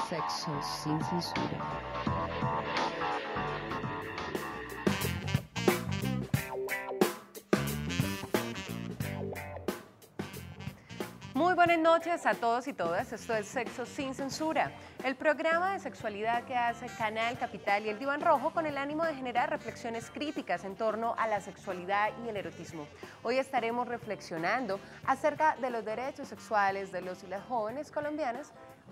Sexo sin censura. Muy buenas noches a todos y todas, esto es Sexo sin Censura, el programa de sexualidad que hace Canal Capital y el Diván Rojo con el ánimo de generar reflexiones críticas en torno a la sexualidad y el erotismo. Hoy estaremos reflexionando acerca de los derechos sexuales de los y las jóvenes colombianas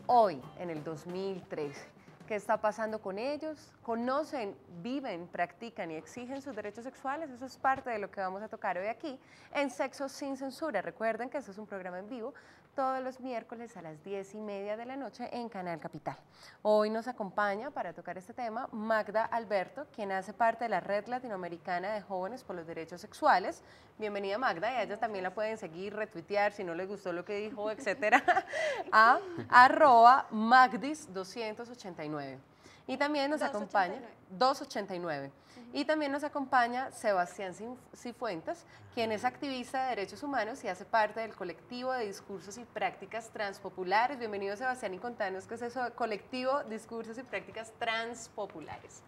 hoy, en el 2013. ¿Qué está pasando con ellos? ¿Conocen, viven, practican y exigen sus derechos sexuales? Eso es parte de lo que vamos a tocar hoy aquí en Sexo sin Censura. Recuerden que este es un programa en vivo todos los miércoles a las 10:30 de la noche en Canal Capital. Hoy nos acompaña para tocar este tema Magda Alberto, quien hace parte de la Red Latinoamericana de Jóvenes por los Derechos Sexuales. Bienvenida, Magda, y a ella también la pueden seguir, retuitear si no les gustó lo que dijo, etcétera, a @Magdis289. Y también nos acompaña 289. Y también nos acompaña Sebastián Cifuentes, quien es activista de derechos humanos y hace parte del colectivo de discursos y prácticas transpopulares. Bienvenido, Sebastián, y contanos qué es eso de colectivo, discursos y prácticas transpopulares.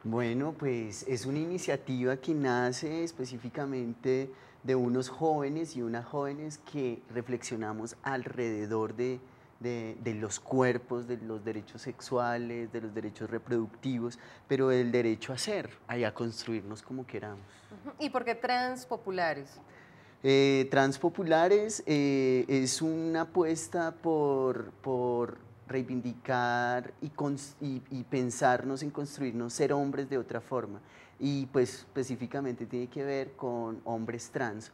Bueno, pues es una iniciativa que nace específicamente de unos jóvenes y unas jóvenes que reflexionamos alrededor de los cuerpos, de los derechos sexuales, de los derechos reproductivos, pero del derecho a ser, a construirnos como queramos. ¿Y por qué transpopulares? Transpopulares es una apuesta por reivindicar y pensarnos en construirnos ser hombres de otra forma. Y pues específicamente tiene que ver con hombres trans.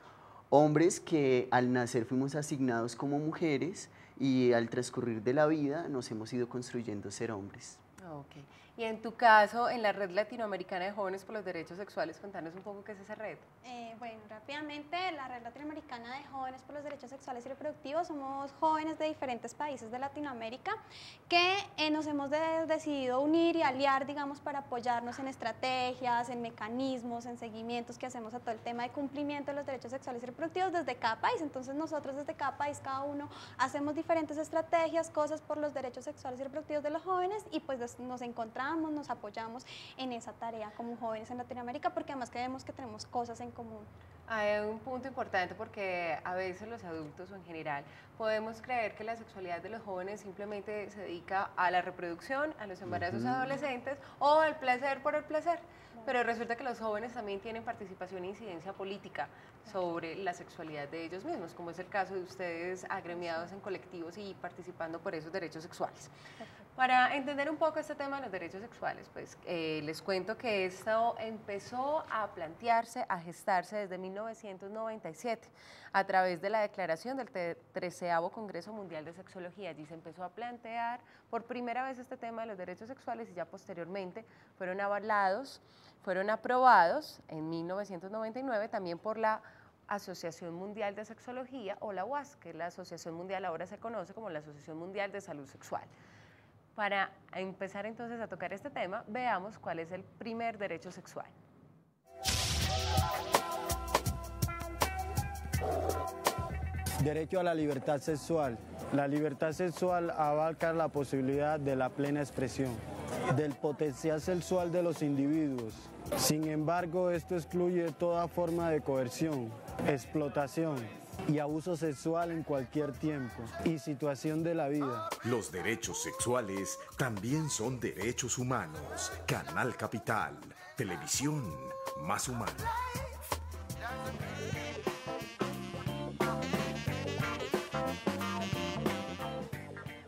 Hombres que al nacer fuimos asignados como mujeres y al transcurrir de la vida nos hemos ido construyendo ser hombres. Ok. Y en tu caso, en la Red Latinoamericana de Jóvenes por los Derechos Sexuales, contanos un poco qué es esa red. Bueno, rápidamente, la Red Latinoamericana de Jóvenes por los Derechos Sexuales y Reproductivos, somos jóvenes de diferentes países de Latinoamérica que nos hemos decidido unir y aliar, digamos, para apoyarnos en estrategias, en mecanismos, en seguimientos que hacemos a todo el tema de cumplimiento de los derechos sexuales y reproductivos desde cada país. Entonces nosotros desde cada país, cada uno, hacemos diferentes estrategias, cosas por los derechos sexuales y reproductivos de los jóvenes y pues nos encontramos, nos apoyamos en esa tarea como jóvenes en Latinoamérica porque además creemos que tenemos cosas en común. Hay un punto importante porque a veces los adultos o en general podemos creer que la sexualidad de los jóvenes simplemente se dedica a la reproducción, a los embarazos adolescentes o al placer por el placer. Pero resulta que los jóvenes también tienen participación e incidencia política sobre la sexualidad de ellos mismos, como es el caso de ustedes agremiados en colectivos y participando por esos derechos sexuales. Para entender un poco este tema de los derechos sexuales, pues les cuento que esto empezó a plantearse, a gestarse desde 1997 a través de la declaración del 13º Congreso Mundial de Sexología. Allí se empezó a plantear por primera vez este tema de los derechos sexuales y ya posteriormente fueron avalados, fueron aprobados en 1999 también por la Asociación Mundial de Sexología o la OAS, que es la Asociación Mundial, ahora se conoce como la Asociación Mundial de Salud Sexual. Para empezar entonces a tocar este tema, veamos cuál es el primer derecho sexual. Derecho a la libertad sexual. La libertad sexual abarca la posibilidad de la plena expresión del potencial sexual de los individuos. Sin embargo, esto excluye toda forma de coerción, explotación y abuso sexual en cualquier tiempo y situación de la vida. Los derechos sexuales también son derechos humanos. Canal Capital, televisión más humana.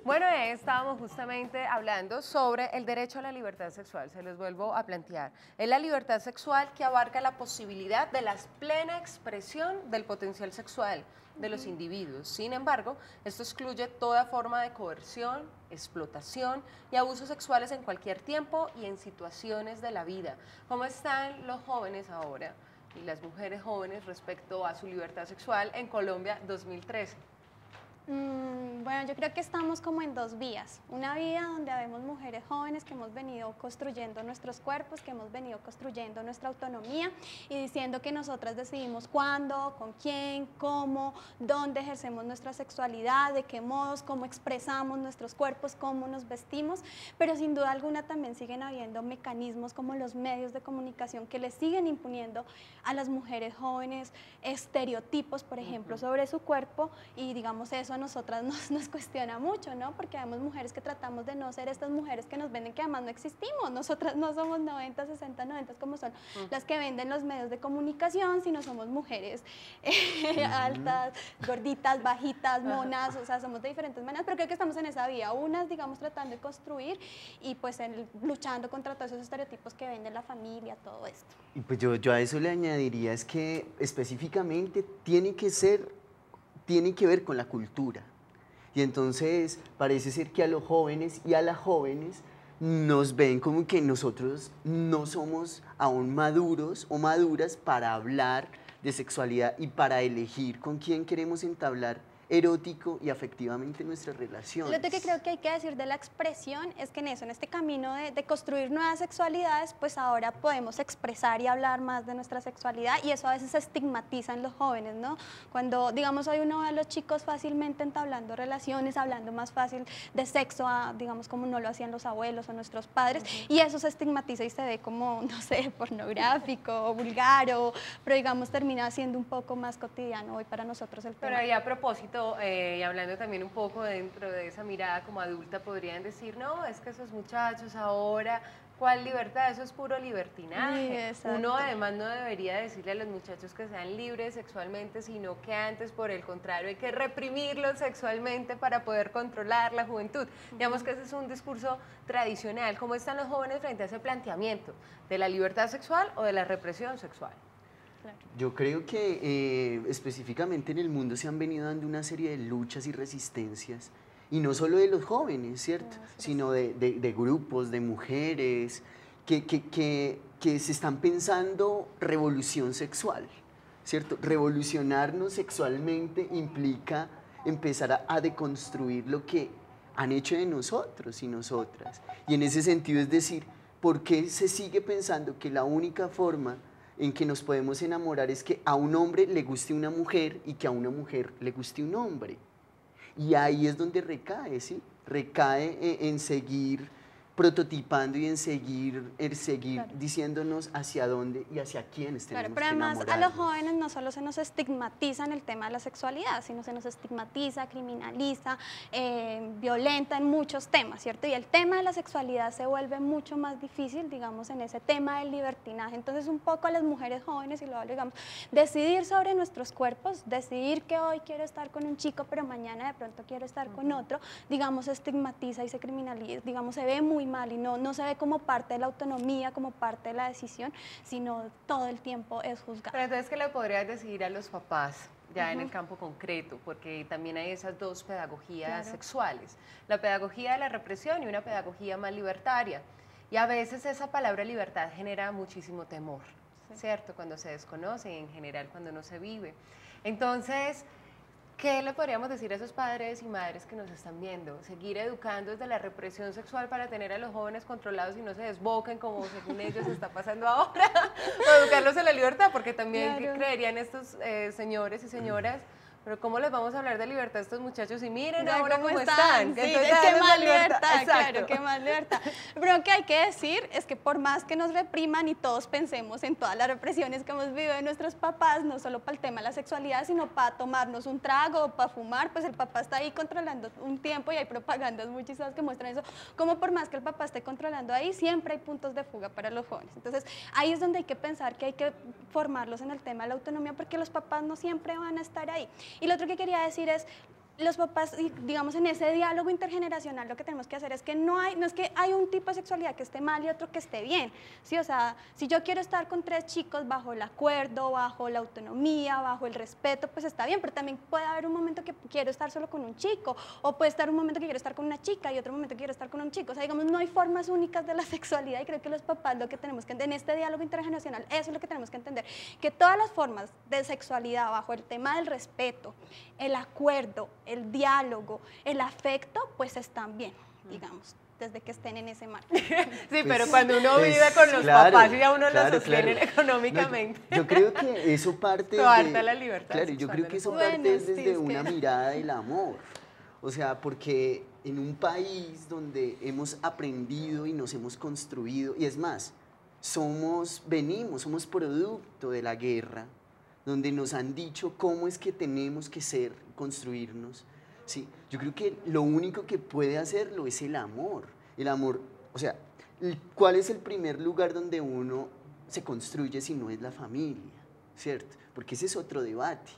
Bueno, estábamos justamente hablando sobre el derecho a la libertad sexual, se los vuelvo a plantear. Es la libertad sexual que abarca la posibilidad de la plena expresión del potencial sexual de los individuos. Sin embargo, esto excluye toda forma de coerción, explotación y abusos sexuales en cualquier tiempo y en situaciones de la vida. ¿Cómo están los jóvenes ahora y las mujeres jóvenes respecto a su libertad sexual en Colombia 2013? Bueno, yo creo que estamos como en dos vías. Una vía donde vemos mujeres jóvenes que hemos venido construyendo nuestros cuerpos, que hemos venido construyendo nuestra autonomía y diciendo que nosotras decidimos cuándo, con quién, cómo, dónde ejercemos nuestra sexualidad, de qué modos, cómo expresamos nuestros cuerpos, cómo nos vestimos, pero sin duda alguna también siguen habiendo mecanismos como los medios de comunicación que les siguen imponiendo a las mujeres jóvenes estereotipos, por ejemplo, sobre su cuerpo, y digamos eso a nosotras nos cuestiona mucho, ¿no? Porque vemos mujeres que tratamos de no ser estas mujeres que nos venden, que además no existimos, nosotras no somos 90, 60, 90 como son las que venden los medios de comunicación, sino somos mujeres altas, gorditas, bajitas, monas, o sea, somos de diferentes maneras, pero creo que estamos en esa vía, unas digamos tratando de construir y pues luchando contra todos esos estereotipos que venden la familia, todo esto. Y pues yo a eso le añadiría es que específicamente tiene que ver con la cultura. Y entonces parece ser que a los jóvenes y a las jóvenes nos ven como que nosotros no somos aún maduros o maduras para hablar de sexualidad y para elegir con quién queremos entablar erótico y afectivamente nuestras relaciones. Lo que creo que hay que decir de la expresión es que en eso, en este camino de construir nuevas sexualidades, pues ahora podemos expresar y hablar más de nuestra sexualidad y eso a veces se estigmatiza en los jóvenes, ¿no? Cuando, digamos, hoy uno ve a los chicos fácilmente entablando relaciones, hablando más fácil de sexo, digamos, como no lo hacían los abuelos o nuestros padres, y eso se estigmatiza y se ve como, no sé, pornográfico o vulgar, pero digamos termina siendo un poco más cotidiano hoy para nosotros el tema. Pero ahí a propósito, y hablando también un poco dentro de esa mirada como adulta, podrían decir, no, es que esos muchachos ahora, ¿cuál libertad? Eso es puro libertinaje. Sí, uno además no debería decirle a los muchachos que sean libres sexualmente, sino que antes, por el contrario, hay que reprimirlos sexualmente para poder controlar la juventud. Digamos que ese es un discurso tradicional. ¿Cómo están los jóvenes frente a ese planteamiento de la libertad sexual o de la represión sexual? Yo creo que específicamente en el mundo se han venido dando una serie de luchas y resistencias, y no solo de los jóvenes, ¿cierto? Sino de grupos, de mujeres, que se están pensando revolución sexual, ¿cierto? Revolucionarnos sexualmente implica empezar a deconstruir lo que han hecho de nosotros y nosotras. Y en ese sentido es decir, ¿por qué se sigue pensando que la única forma en que nos podemos enamorar es que a un hombre le guste una mujer y que a una mujer le guste un hombre? Y ahí es donde recae, ¿sí? Recae en seguir prototipando y en seguir claro, diciéndonos hacia dónde y hacia quiénes tenemos pero que además enamorarnos. a los jóvenes no solo se nos estigmatiza en el tema de la sexualidad, sino se nos estigmatiza, criminaliza, violenta en muchos temas, ¿cierto? Y el tema de la sexualidad se vuelve mucho más difícil, digamos, en ese tema del libertinaje. Entonces, un poco a las mujeres jóvenes, y lo hablo, digamos, decidir sobre nuestros cuerpos, decidir que hoy quiero estar con un chico, pero mañana de pronto quiero estar con otro, digamos, se estigmatiza y se criminaliza, digamos, se ve muy mal y no se ve como parte de la autonomía, como parte de la decisión, sino todo el tiempo es juzgado. Pero entonces, ¿qué le podrías decir a los papás ya en el campo concreto? Porque también hay esas dos pedagogías sexuales, la pedagogía de la represión y una pedagogía más libertaria. Y a veces esa palabra libertad genera muchísimo temor, ¿cierto? Cuando se desconoce y en general cuando no se vive. Entonces, ¿qué le podríamos decir a esos padres y madres que nos están viendo? Seguir educando desde la represión sexual para tener a los jóvenes controlados y no se desboquen como según ellos está pasando ahora, o educarlos en la libertad, porque también creerían estos señores y señoras, pero ¿cómo les vamos a hablar de libertad a estos muchachos? Y miren ahora cómo están. Sí, entonces, qué más libertad, claro, qué más libertad. Pero lo que hay que decir es que por más que nos repriman y todos pensemos en todas las represiones que hemos vivido de nuestros papás, no solo para el tema de la sexualidad, sino para tomarnos un trago o para fumar, pues el papá está ahí controlando un tiempo y hay propagandas muchísimas que muestran eso. Como por más que el papá esté controlando ahí, siempre hay puntos de fuga para los jóvenes. Entonces, ahí es donde hay que pensar que hay que formarlos en el tema de la autonomía, porque los papás no siempre van a estar ahí. Y lo otro que quería decir es, los papás, digamos, en ese diálogo intergeneracional lo que tenemos que hacer es que no es que hay un tipo de sexualidad que esté mal y otro que esté bien, ¿sí? O sea, si yo quiero estar con 3 chicos bajo el acuerdo, bajo la autonomía, bajo el respeto, pues está bien, pero también puede haber un momento que quiero estar solo con un chico, o puede estar un momento que quiero estar con una chica y otro momento que quiero estar con un chico. O sea, digamos, no hay formas únicas de la sexualidad y creo que los papás lo que tenemos que entender en este diálogo intergeneracional, eso es lo que tenemos que entender, que todas las formas de sexualidad bajo el tema del respeto, el acuerdo, el diálogo, el afecto, pues están bien, digamos, desde que estén en ese marco. Sí, pero cuando uno vive con los papás y a uno lo sostienen económicamente. No, yo creo que eso parte de la libertad. Claro, yo creo que eso parte desde una mirada del amor. O sea, porque en un país donde hemos aprendido y nos hemos construido, y es más, somos producto de la guerra, donde nos han dicho cómo es que tenemos que ser, construirnos. Sí, yo creo que lo único que puede hacerlo es el amor. El amor, o sea, ¿cuál es el primer lugar donde uno se construye si no es la familia? ¿Cierto? Porque ese es otro debate.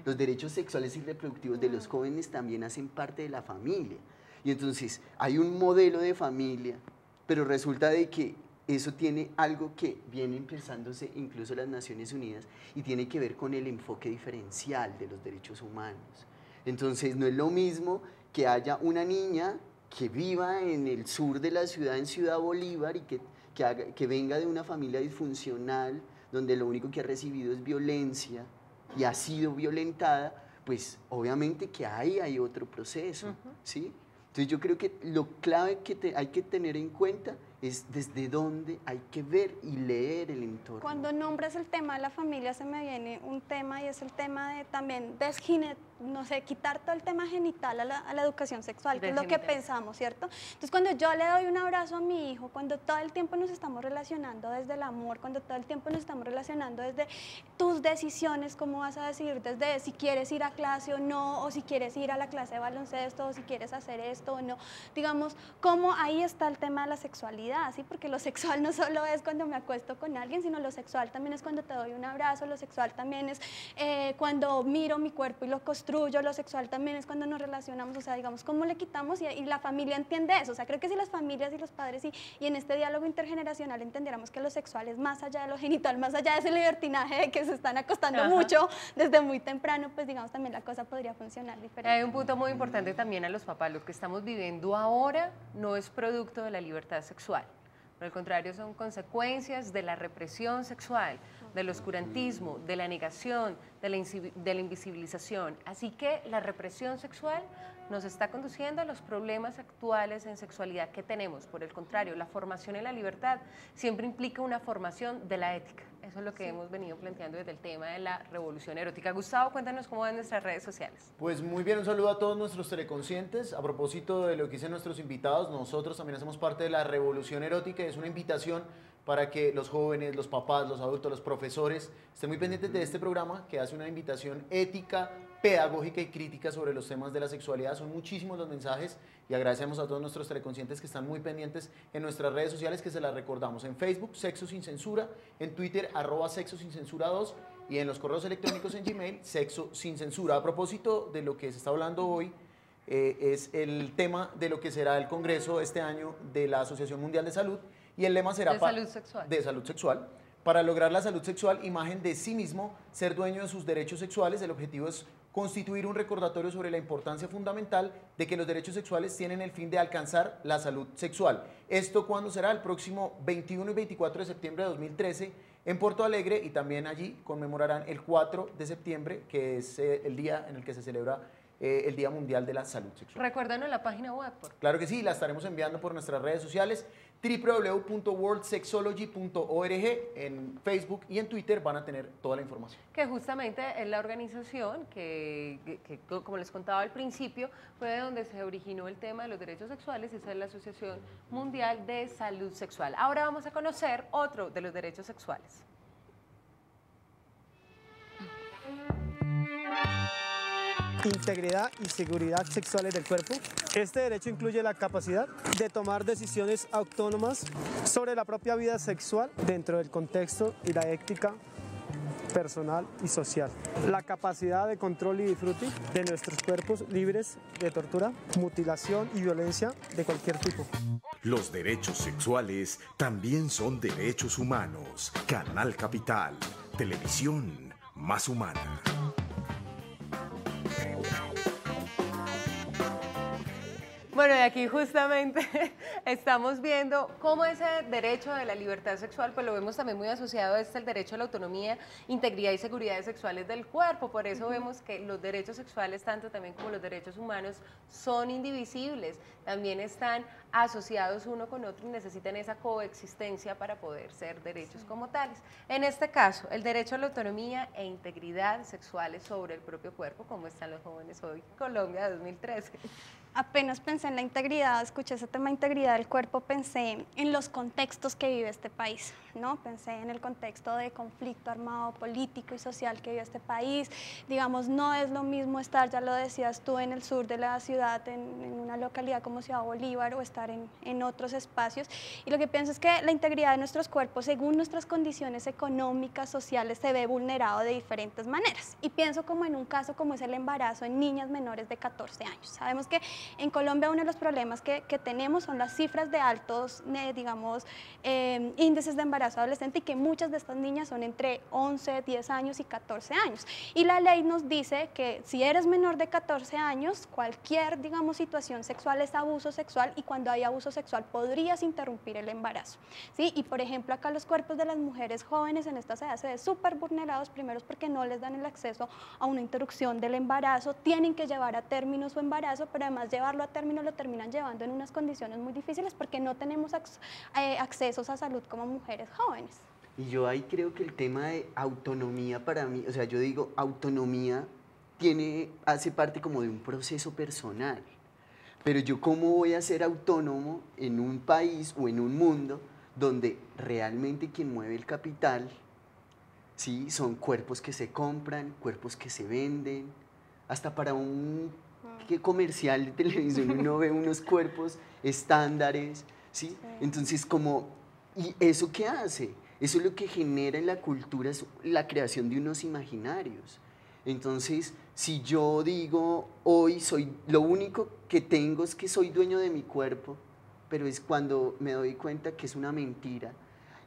Los derechos sexuales y reproductivos de los jóvenes también hacen parte de la familia. Y entonces hay un modelo de familia, pero resulta de que eso tiene algo que viene empezándose incluso las Naciones Unidas y tiene que ver con el enfoque diferencial de los derechos humanos. Entonces no es lo mismo que haya una niña que viva en el sur de la ciudad, en Ciudad Bolívar, y que venga de una familia disfuncional, donde lo único que ha recibido es violencia y ha sido violentada, pues obviamente que ahí hay otro proceso, ¿sí? Entonces yo creo que lo clave que hay que tener en cuenta es desde dónde hay que ver y leer el entorno. Cuando nombras el tema de la familia se me viene un tema y es el tema de también quitar todo el tema genital a la educación sexual, que es lo que pensamos, ¿cierto? Entonces cuando yo le doy un abrazo a mi hijo, cuando todo el tiempo nos estamos relacionando desde el amor, cuando todo el tiempo nos estamos relacionando desde tus decisiones, cómo vas a decidir desde si quieres ir a clase o no, o si quieres ir a la clase de baloncesto, o si quieres hacer esto o no, digamos, cómo ahí está el tema de la sexualidad, ¿sí? Porque lo sexual no solo es cuando me acuesto con alguien, sino lo sexual también es cuando te doy un abrazo, lo sexual también es cuando miro mi cuerpo y lo construyo, lo sexual también es cuando nos relacionamos, o sea, digamos, cómo le quitamos y la familia entiende eso, o sea, creo que si las familias y los padres y en este diálogo intergeneracional entendiéramos que lo sexual es más allá de lo genital, más allá de ese libertinaje de que se están acostando mucho desde muy temprano, pues digamos también la cosa podría funcionar diferente. Hay un punto muy importante también a los papás, lo que estamos viviendo ahora no es producto de la libertad sexual. Por el contrario, son consecuencias de la represión sexual, del oscurantismo, de la negación, de la invisibilización. Así que la represión sexual nos está conduciendo a los problemas actuales en sexualidad que tenemos. Por el contrario, la formación en la libertad siempre implica una formación de la ética. Eso es lo que hemos venido planteando desde el tema de la revolución erótica. Gustavo, cuéntanos cómo van nuestras redes sociales. Pues muy bien, un saludo a todos nuestros teleconscientes. A propósito de lo que dicen nuestros invitados, nosotros también hacemos parte de la revolución erótica. Es una invitación para que los jóvenes, los papás, los adultos, los profesores estén muy pendientes de este programa que hace una invitación ética, pedagógica y crítica sobre los temas de la sexualidad. Son muchísimos los mensajes y agradecemos a todos nuestros teleconscientes que están muy pendientes en nuestras redes sociales, que se las recordamos: en Facebook, Sexo Sin Censura, en Twitter, @SexoSinCensura2, y en los correos electrónicos en Gmail, Sexo Sin Censura. A propósito de lo que se está hablando hoy, es el tema de lo que será el Congreso este año de la Asociación Mundial de Salud, y el lema será de salud sexual. Para lograr la salud sexual, imagen de sí mismo, ser dueño de sus derechos sexuales. El objetivo es constituir un recordatorio sobre la importancia fundamental de que los derechos sexuales tienen el fin de alcanzar la salud sexual. ¿Esto cuándo será? El próximo 21 y 24 de septiembre de 2013 en Porto Alegre, y también allí conmemorarán el 4 de septiembre, que es el día en el que se celebra el Día Mundial de la Salud Sexual. Recuérdanos la página web. Claro que sí, la estaremos enviando por nuestras redes sociales, www.worldsexology.org. En Facebook y en Twitter van a tener toda la información. Que justamente es la organización que, como les contaba al principio, fue de donde se originó el tema de los derechos sexuales, y esa es la Asociación Mundial de Salud Sexual. Ahora vamos a conocer otro de los derechos sexuales. Integridad y seguridad sexuales del cuerpo. Este derecho incluye la capacidad de tomar decisiones autónomas sobre la propia vida sexual dentro del contexto y la ética personal y social. La capacidad de control y disfrute de nuestros cuerpos libres de tortura, mutilación y violencia de cualquier tipo. Los derechos sexuales también son derechos humanos. Canal Capital, televisión más humana. Bueno, y aquí justamente estamos viendo cómo ese derecho de la libertad sexual, pues lo vemos también muy asociado a el derecho a la autonomía, integridad y seguridad sexuales del cuerpo. Por eso vemos que los derechos sexuales, tanto también como los derechos humanos, son indivisibles. También están asociados uno con otro y necesitan esa coexistencia para poder ser derechos como tales. En este caso, el derecho a la autonomía e integridad sexuales sobre el propio cuerpo, como están los jóvenes hoy en Colombia 2013. Apenas pensé en la integridad, escuché ese tema de integridad del cuerpo, pensé en los contextos que vive este país, ¿no? Pensé en el contexto de conflicto armado, político y social que vive este país. Digamos, no es lo mismo estar, ya lo decías tú, en el sur de la ciudad, en una localidad como Ciudad Bolívar, o estar en otros espacios. Y lo que pienso es que la integridad de nuestros cuerpos, según nuestras condiciones económicas, sociales, se ve vulnerado de diferentes maneras. Y pienso como en un caso como es el embarazo en niñas menores de 14 años. Sabemos que en Colombia uno de los problemas que tenemos son las cifras de altos, digamos, índices de embarazo adolescente, y que muchas de estas niñas son entre 11, 10 años y 14 años. Y la ley nos dice que si eres menor de 14 años, cualquier, digamos, situación sexual es abuso sexual, y cuando hay abuso sexual podrías interrumpir el embarazo, ¿sí? Y por ejemplo, acá los cuerpos de las mujeres jóvenes en estas edades se ven súper vulnerados, primero porque no les dan el acceso a una interrupción del embarazo, tienen que llevar a término su embarazo, pero además llevarlo a término lo terminan llevando en unas condiciones muy difíciles porque no tenemos accesos a salud como mujeres jóvenes. Y yo ahí creo que el tema de autonomía para mí, o sea, yo digo, autonomía hace parte como de un proceso personal, pero yo cómo voy a ser autónomo en un país o en un mundo donde realmente quien mueve el capital, ¿sí? Son cuerpos que se compran, cuerpos que se venden, hasta para un comercial de televisión uno ve unos cuerpos estándares, ¿sí? Sí. Entonces, ¿y eso qué hace? Eso es lo que genera en la cultura, es la creación de unos imaginarios. Entonces, si yo digo, hoy lo único que tengo es que soy dueño de mi cuerpo, pero es cuando me doy cuenta que es una mentira.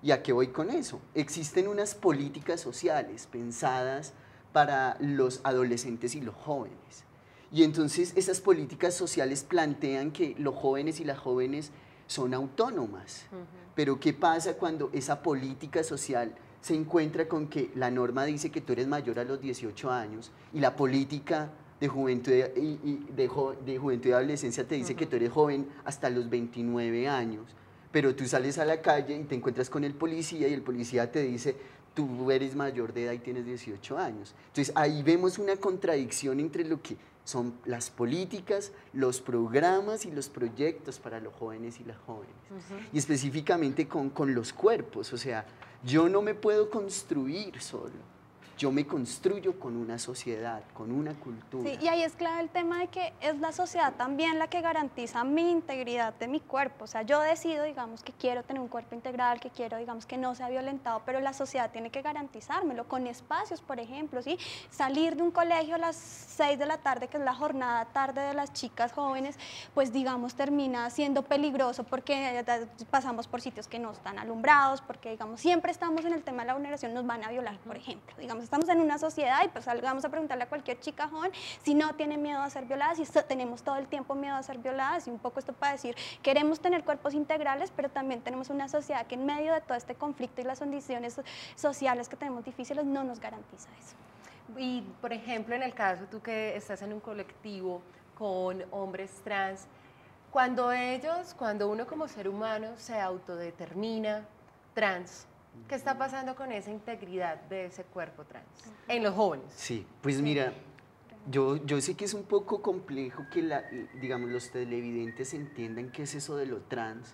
¿Y a qué voy con eso? Existen unas políticas sociales pensadas para los adolescentes y los jóvenes. Y entonces esas políticas sociales plantean que los jóvenes y las jóvenes son autónomas. Pero ¿qué pasa cuando esa política social se encuentra con que la norma dice que tú eres mayor a los 18 años y la política de juventud de juventud y adolescencia te dice que tú eres joven hasta los 29 años, pero tú sales a la calle y te encuentras con el policía y el policía te dice, tú eres mayor de edad y tienes 18 años. Entonces ahí vemos una contradicción entre lo que son las políticas, los programas y los proyectos para los jóvenes y las jóvenes. Y específicamente con los cuerpos, o sea, yo no me puedo construir solo. Yo me construyo con una sociedad, con una cultura. Sí, y ahí es clave el tema de que es la sociedad también la que garantiza mi integridad de mi cuerpo. O sea, yo decido, digamos, que quiero tener un cuerpo integral, que quiero, digamos, que no sea violentado, pero la sociedad tiene que garantizármelo con espacios, por ejemplo, ¿sí? Salir de un colegio a las 6 de la tarde, que es la jornada tarde de las chicas jóvenes, pues, digamos, termina siendo peligroso porque pasamos por sitios que no están alumbrados, porque, digamos, siempre estamos en el tema de la vulneración, nos van a violar, por ejemplo, digamos, estamos en una sociedad y pues vamos a preguntarle a cualquier chica joven si no tiene miedo a ser violadas, y tenemos todo el tiempo miedo a ser violadas, y un poco esto para decir, queremos tener cuerpos integrales, pero también tenemos una sociedad que en medio de todo este conflicto y las condiciones sociales que tenemos difíciles no nos garantiza eso. Y por ejemplo, en el caso tú que estás en un colectivo con hombres trans, cuando uno como ser humano se autodetermina trans, ¿qué está pasando con esa integridad de ese cuerpo trans en los jóvenes? Sí, pues mira, yo sé que es un poco complejo que digamos, los televidentes entiendan qué es eso de lo trans,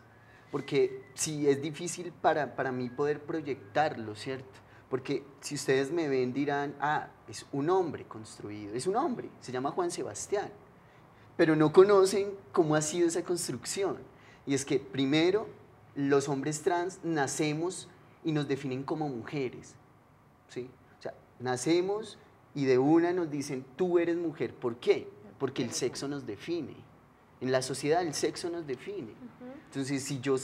porque sí, es difícil para mí poder proyectarlo, ¿cierto? Porque si ustedes me ven dirán, es un hombre construido, es un hombre, se llama Juan Sebastián, pero no conocen cómo ha sido esa construcción. Y es que primero, los hombres trans nacemos y nos definen como mujeres, ¿sí? O sea, nacemos y de una nos dicen, tú eres mujer. ¿Por qué? Porque el sexo nos define. En la sociedad el sexo nos define. Entonces, si yo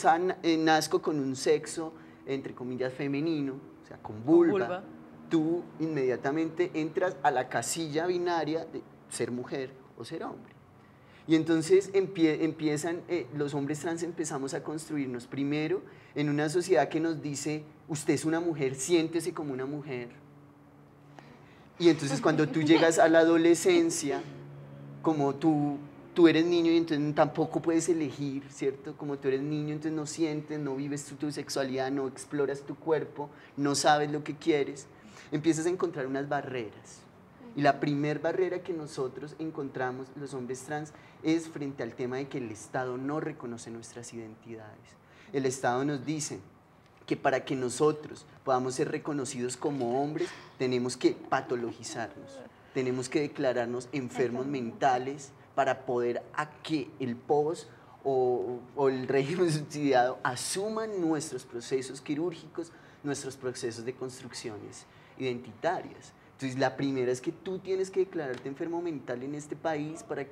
nazco con un sexo, entre comillas, femenino, o sea, con vulva, tú inmediatamente entras a la casilla binaria de ser mujer o ser hombre. Y entonces empiezan, los hombres trans empezamos a construirnos primero en una sociedad que nos dice, usted es una mujer, siéntese como una mujer. Y entonces cuando tú llegas a la adolescencia, como tú eres niño y entonces tampoco puedes elegir, ¿cierto? Como tú eres niño, entonces no sientes, no vives tu sexualidad, no exploras tu cuerpo, no sabes lo que quieres, empiezas a encontrar unas barreras. Y la primer barrera que nosotros encontramos, los hombres trans, es frente al tema de que el Estado no reconoce nuestras identidades. El Estado nos dice que para que nosotros podamos ser reconocidos como hombres, tenemos que patologizarnos, tenemos que declararnos enfermos mentales para poder a que el POS o el régimen subsidiado asuman nuestros procesos quirúrgicos, nuestros procesos de construcciones identitarias. Entonces, la primera es que tú tienes que declararte enfermo mental en este país para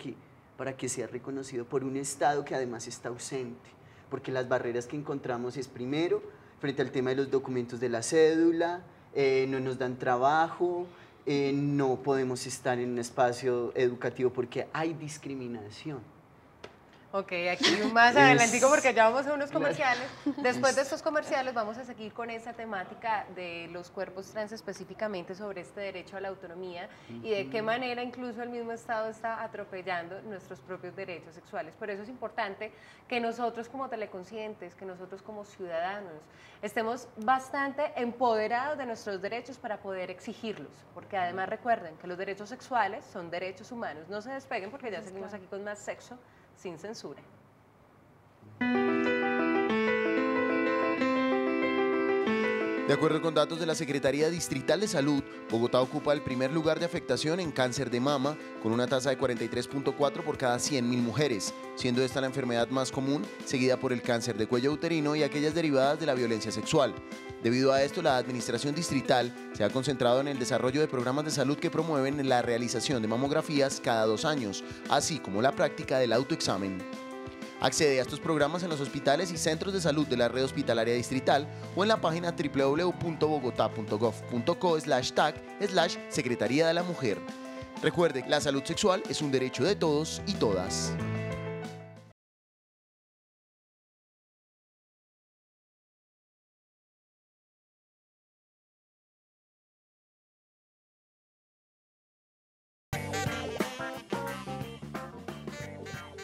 que seas reconocido por un Estado que además está ausente. Porque las barreras que encontramos es, primero, frente al tema de los documentos de la cédula, no nos dan trabajo, no podemos estar en un espacio educativo porque hay discriminación. Ok, aquí más adelantico porque ya vamos a unos comerciales. Después de estos comerciales vamos a seguir con esa temática de los cuerpos trans, específicamente sobre este derecho a la autonomía y de qué manera incluso el mismo Estado está atropellando nuestros propios derechos sexuales. Por eso es importante que nosotros como teleconscientes, que nosotros como ciudadanos, estemos bastante empoderados de nuestros derechos para poder exigirlos, porque además recuerden que los derechos sexuales son derechos humanos. No se despeguen porque ya seguimos aquí con más sexo sin censura. De acuerdo con datos de la Secretaría Distrital de Salud, Bogotá ocupa el primer lugar de afectación en cáncer de mama, con una tasa de 43.4 por cada 100.000 mujeres, siendo esta la enfermedad más común, seguida por el cáncer de cuello uterino y aquellas derivadas de la violencia sexual. Debido a esto, la Administración Distrital se ha concentrado en el desarrollo de programas de salud que promueven la realización de mamografías cada 2 años, así como la práctica del autoexamen. Accede a estos programas en los hospitales y centros de salud de la red hospitalaria distrital o en la página www.bogotá.gov.co/tag/Secretaría de la Mujer. Recuerde, la salud sexual es un derecho de todos y todas.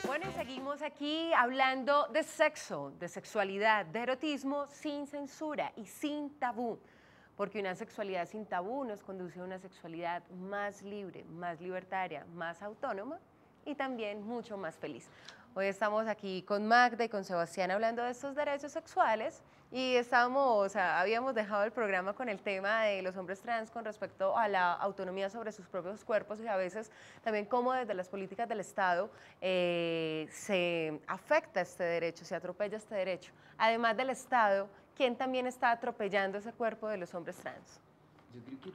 Bueno, y seguimos aquí hablando de sexo, de sexualidad, de erotismo sin censura y sin tabú, porque una sexualidad sin tabú nos conduce a una sexualidad más libre, más libertaria, más autónoma y también mucho más feliz. Hoy estamos aquí con Magda y con Sebastián hablando de estos derechos sexuales y habíamos dejado el programa con el tema de los hombres trans con respecto a la autonomía sobre sus propios cuerpos y a veces también cómo desde las políticas del Estado se afecta este derecho, se atropella este derecho. Además del Estado, ¿quién también está atropellando ese cuerpo de los hombres trans? Yo creo que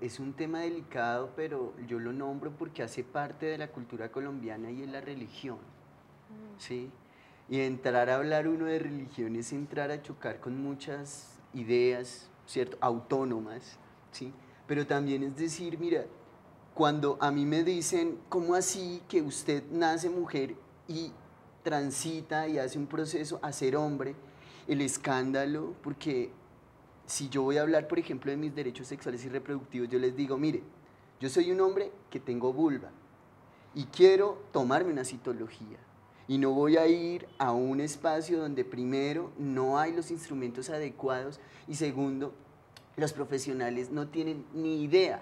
es un tema delicado, pero yo lo nombro porque hace parte de la cultura colombiana y es la religión, ¿sí? Y entrar a hablar uno de religión es entrar a chocar con muchas ideas, ¿cierto? Autónomas, ¿sí? Pero también es decir, mira, cuando a mí me dicen, ¿cómo así que usted nace mujer y transita y hace un proceso a ser hombre? El escándalo, porque si yo voy a hablar, por ejemplo, de mis derechos sexuales y reproductivos, yo les digo, mire, yo soy un hombre que tengo vulva y quiero tomarme una citología y no voy a ir a un espacio donde primero no hay los instrumentos adecuados y segundo, los profesionales no tienen ni idea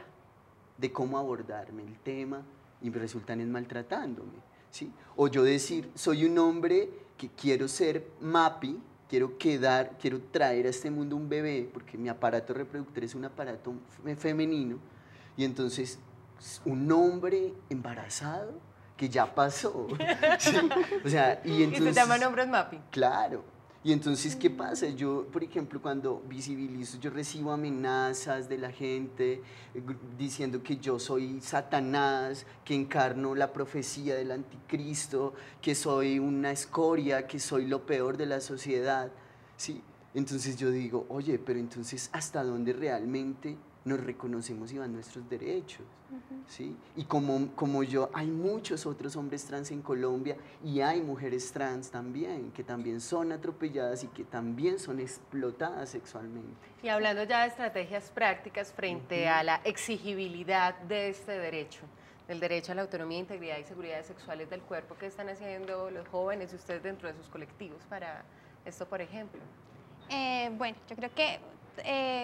de cómo abordarme el tema y me resultan es maltratándome, ¿sí? O yo decir, soy un hombre que quiero ser MAPI, quiero traer a este mundo un bebé, porque mi aparato reproductor es un aparato femenino, y entonces un hombre embarazado que ya pasó, ¿sí? O sea, y entonces... Y se llaman hombres MAPI. Claro. Y entonces, ¿qué pasa? Yo, por ejemplo, cuando visibilizo, yo recibo amenazas de la gente diciendo que yo soy Satanás, que encarno la profecía del anticristo, que soy una escoria, que soy lo peor de la sociedad, ¿sí? Entonces yo digo, oye, pero entonces, ¿hasta dónde realmente nos reconocemos y van nuestros derechos, ¿sí? Y como yo, hay muchos otros hombres trans en Colombia y hay mujeres trans también, que también son atropelladas y que también son explotadas sexualmente. Y hablando ya de estrategias prácticas frente a la exigibilidad de este derecho, del derecho a la autonomía, integridad y seguridad sexuales del cuerpo, ¿qué están haciendo los jóvenes y ustedes dentro de sus colectivos para esto, por ejemplo? Bueno, yo creo que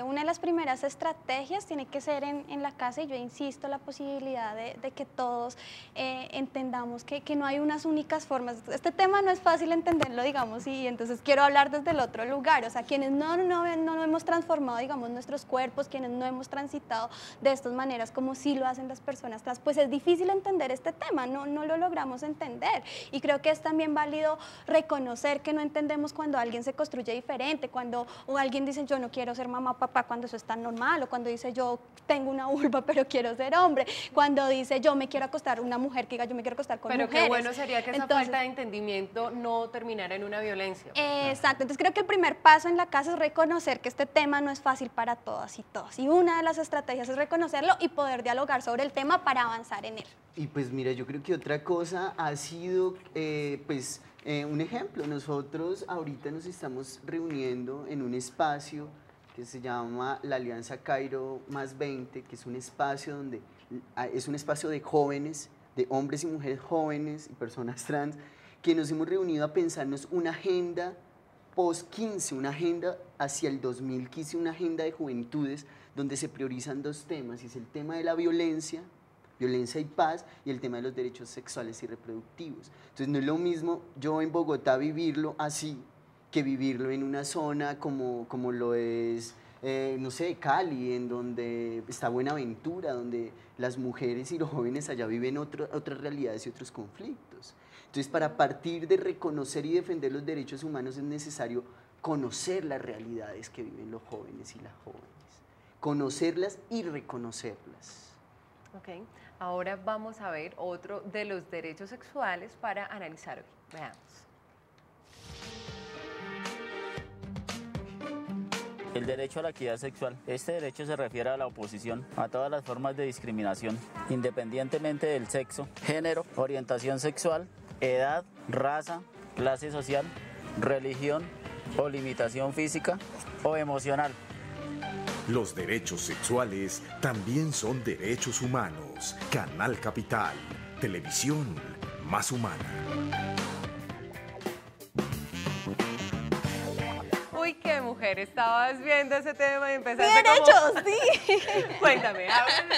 una de las primeras estrategias tiene que ser en la casa, y yo insisto, la posibilidad de que todos entendamos que no hay unas únicas formas. Este tema no es fácil entenderlo, digamos, y entonces quiero hablar desde el otro lugar, o sea, quienes no hemos transformado, digamos, nuestros cuerpos, quienes no hemos transitado de estas maneras como sí lo hacen las personas trans, pues es difícil entender este tema, no lo logramos entender, y creo que es también válido reconocer que no entendemos cuando alguien se construye diferente, cuando alguien dice yo no quiero ser mamá o papá, cuando eso es tan normal, o cuando dice yo tengo una vulva pero quiero ser hombre, cuando dice yo me quiero acostar, una mujer que diga yo me quiero acostar con mujeres. Pero qué bueno sería que esa falta de entendimiento no terminara en una violencia. Exacto, entonces creo que el primer paso en la casa es reconocer que este tema no es fácil para todas y todos, y una de las estrategias es reconocerlo y poder dialogar sobre el tema para avanzar en él. Y pues mira, yo creo que otra cosa ha sido, un ejemplo, nosotros ahorita nos estamos reuniendo en un espacio que se llama la Alianza Cairo más 20, que es un espacio donde es un espacio de jóvenes, de hombres y mujeres jóvenes y personas trans, que nos hemos reunido a pensarnos una agenda post-15, una agenda hacia el 2015, una agenda de juventudes donde se priorizan dos temas, y es el tema de la violencia y paz, y el tema de los derechos sexuales y reproductivos. Entonces no es lo mismo yo en Bogotá vivirlo así, que vivirlo en una zona como lo es, no sé, Cali, en donde está Buenaventura, donde las mujeres y los jóvenes allá viven otras realidades y otros conflictos. Entonces, para partir de reconocer y defender los derechos humanos es necesario conocer las realidades que viven los jóvenes y las jóvenes, conocerlas y reconocerlas. Ok, ahora vamos a ver otro de los derechos sexuales para analizar hoy. Veamos. El derecho a la equidad sexual. Este derecho se refiere a la oposición a todas las formas de discriminación, independientemente del sexo, género, orientación sexual, edad, raza, clase social, religión o limitación física o emocional. Los derechos sexuales también son derechos humanos. Canal Capital, televisión más humana. Uy, qué mujer, estabas viendo ese tema y empezaste ¡Derechos, como... sí! Cuéntame, háblanos